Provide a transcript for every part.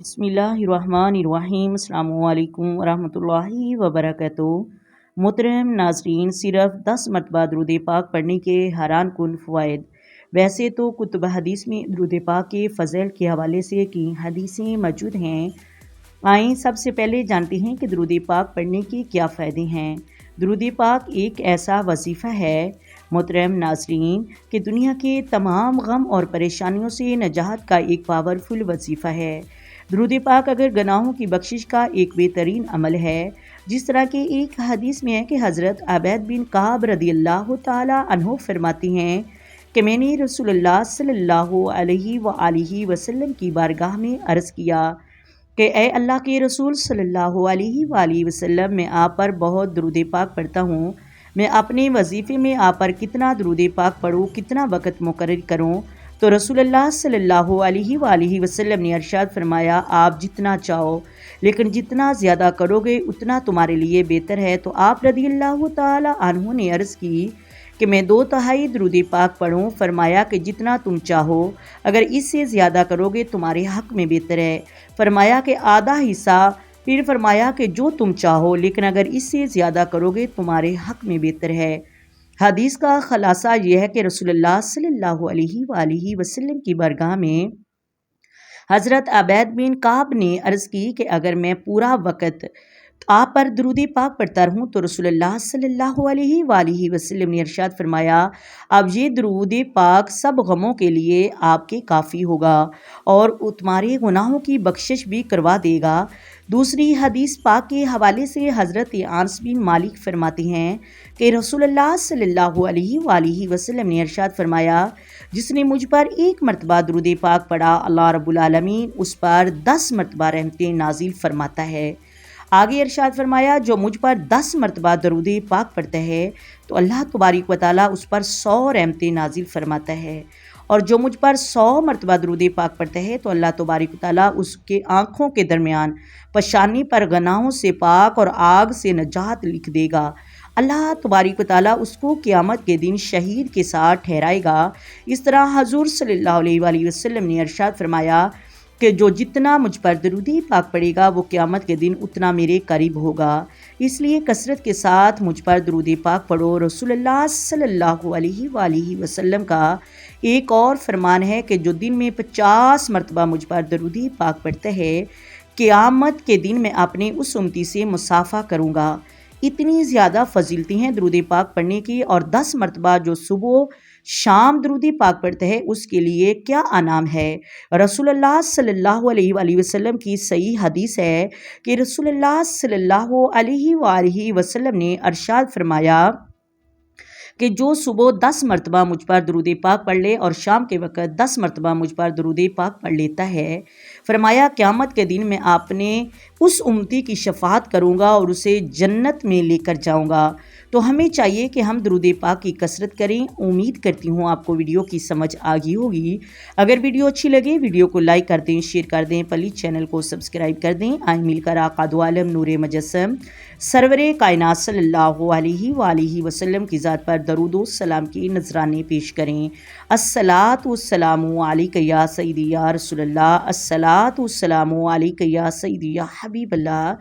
بسم اللہ الرحمن الرحیم۔ السلام علیکم ورحمۃ اللہ وبرکاتہ۔ محترم ناظرین، صرف 10 مرتبہ درود پاک پڑھنے کے حیران کن فوائد۔ ویسے تو کتب حدیث میں درود پاک کے فضائل کے حوالے سے کئی حدیثیں موجود ہیں۔ آئیں سب سے پہلے جانتے ہیں کہ درود پاک پڑھنے کے کیا فائدے ہیں۔ درود پاک ایک ایسا وظیفہ ہے محترم ناظرین کہ دنیا کے تمام غم اور پریشانیوں سے نجات کا ایک پاورفل وظیفہ ہے۔ درود پاک اگر گناہوں کی بخشش کا ایک بہترین عمل ہے، جس طرح کہ ایک حدیث میں ہے کہ حضرت عبید بن کعب رضی اللہ تعالی عنہ فرماتے ہیں کہ میں نے رسول اللہ صلی اللہ علیہ وآلہ وسلم کی بارگاہ میں عرض کیا کہ اے اللہ کے رسول صلی اللہ علیہ وآلہ وسلم، میں آپ پر بہت درود پاک پڑھتا ہوں، میں اپنے وظیفے میں آپ پر کتنا درود پاک پڑھوں، کتنا وقت مقرر کروں؟ تو رسول اللہ صلی اللہ علیہ وآلہ وسلم نے ارشاد فرمایا، آپ جتنا چاہو، لیکن جتنا زیادہ کرو گے اتنا تمہارے لیے بہتر ہے۔ تو آپ رضی اللہ تعالی عنہ نے عرض کی کہ میں 2/3 درود پاک پڑھوں؟ فرمایا کہ جتنا تم چاہو، اگر اس سے زیادہ کرو گے تمہارے حق میں بہتر ہے۔ فرمایا کہ آدھا حصہ، پھر فرمایا کہ جو تم چاہو، لیکن اگر اس سے زیادہ کرو گے تمہارے حق میں بہتر ہے۔ حدیث کا خلاصہ یہ ہے کہ رسول اللہ صلی اللہ علیہ وآلہ وسلم کی بارگاہ میں حضرت عبید بن کعب نے عرض کی کہ اگر میں پورا وقت آپ پر درود پاک پڑھتا رہوں تو رسول اللہ صلی اللہ علیہ وآلہ وسلم نے ارشاد فرمایا، اب یہ درود پاک سب غموں کے لیے آپ کے کافی ہوگا اور تمہارے گناہوں کی بخشش بھی کروا دے گا۔ دوسری حدیث پاک کے حوالے سے حضرت انس بن مالک فرماتے ہیں کہ رسول اللہ صلی اللہ علیہ وآلہ وسلم نے ارشاد فرمایا، جس نے مجھ پر 1 مرتبہ درود پاک پڑھا، اللہ رب العالمین اس پر 10 مرتبہ رحمتیں نازل فرماتا ہے۔ آگے ارشاد فرمایا، جو مجھ پر 10 مرتبہ درود پاک پڑھتا ہے تو اللہ تبارک و تعالیٰ اس پر 100 رحمتیں نازل فرماتا ہے، اور جو مجھ پر 100 مرتبہ درود پاک پڑھتا ہے تو اللہ تبارک و تعالیٰ اس کے آنکھوں کے درمیان پیشانی پر گناہوں سے پاک اور آگ سے نجات لکھ دے گا۔ اللہ تبارک و تعالیٰ اس کو قیامت کے دن شہید کے ساتھ ٹھہرائے گا۔ اس طرح حضور صلی اللہ علیہ وآلہ وسلم نے ارشاد فرمایا کہ جو جتنا مجھ پر درود پاک پڑھے گا وہ قیامت کے دن اتنا میرے قریب ہوگا۔ اس لیے کثرت کے ساتھ مجھ پر درود پاک پڑھو۔ رسول اللہ صلی اللہ علیہ وآلہ وسلم کا ایک اور فرمان ہے کہ جو دن میں 50 مرتبہ مجھ پر درود پاک پڑھتا ہے، قیامت کے دن میں اپنے اس امتی سے مصافحہ کروں گا۔ اتنی زیادہ فضیلتیں ہیں درود پاک پڑھنے کی، اور 10 مرتبہ جو صبح شام درود پاک پڑھتا ہے اس کے لیے کیا انعام ہے۔ رسول اللہ صلی اللہ علیہ وآلہ وسلم کی صحیح حدیث ہے کہ رسول اللہ صلی اللہ علیہ وآلہ وسلم نے ارشاد فرمایا کہ جو صبح 10 مرتبہ مجھ پر درود پاک پڑھ لے اور شام کے وقت 10 مرتبہ مجھ پر درود پاک پڑھ لیتا ہے، فرمایا قیامت کے دن میں اپنے اس امتی کی شفاعت کروں گا اور اسے جنت میں لے کر جاؤں گا۔ تو ہمیں چاہیے کہ ہم درود پاک کی کثرت کریں۔ امید کرتی ہوں آپ کو ویڈیو کی سمجھ آ گئی ہوگی۔ اگر ویڈیو اچھی لگے ویڈیو کو لائک کر دیں، شیئر کر دیں، پلیز چینل کو سبسکرائب کر دیں۔ آئیں مل کر آقا دو عالم نور مجسم سرور کائنات صلی اللہ علیہ وآلہ وسلم کی ذات پر درود و سلام کی نذرانے پیش کریں۔ الصلاۃ والسلام علیک یا سیدی یا رسول اللہ، الصلاۃ والسلام علیک یا سیدی یا حبیب اللہ،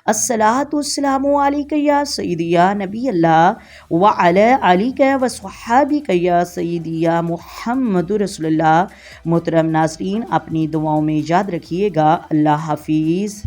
الصلاۃ والسلام علیک یا سیدی یا نبی اللہ، وعلی علیک وصحابک یا سیدی یا محمد رسول اللہ۔ محترم ناظرین، اپنی دعاؤں میں یاد رکھیے گا۔ اللہ حافظ۔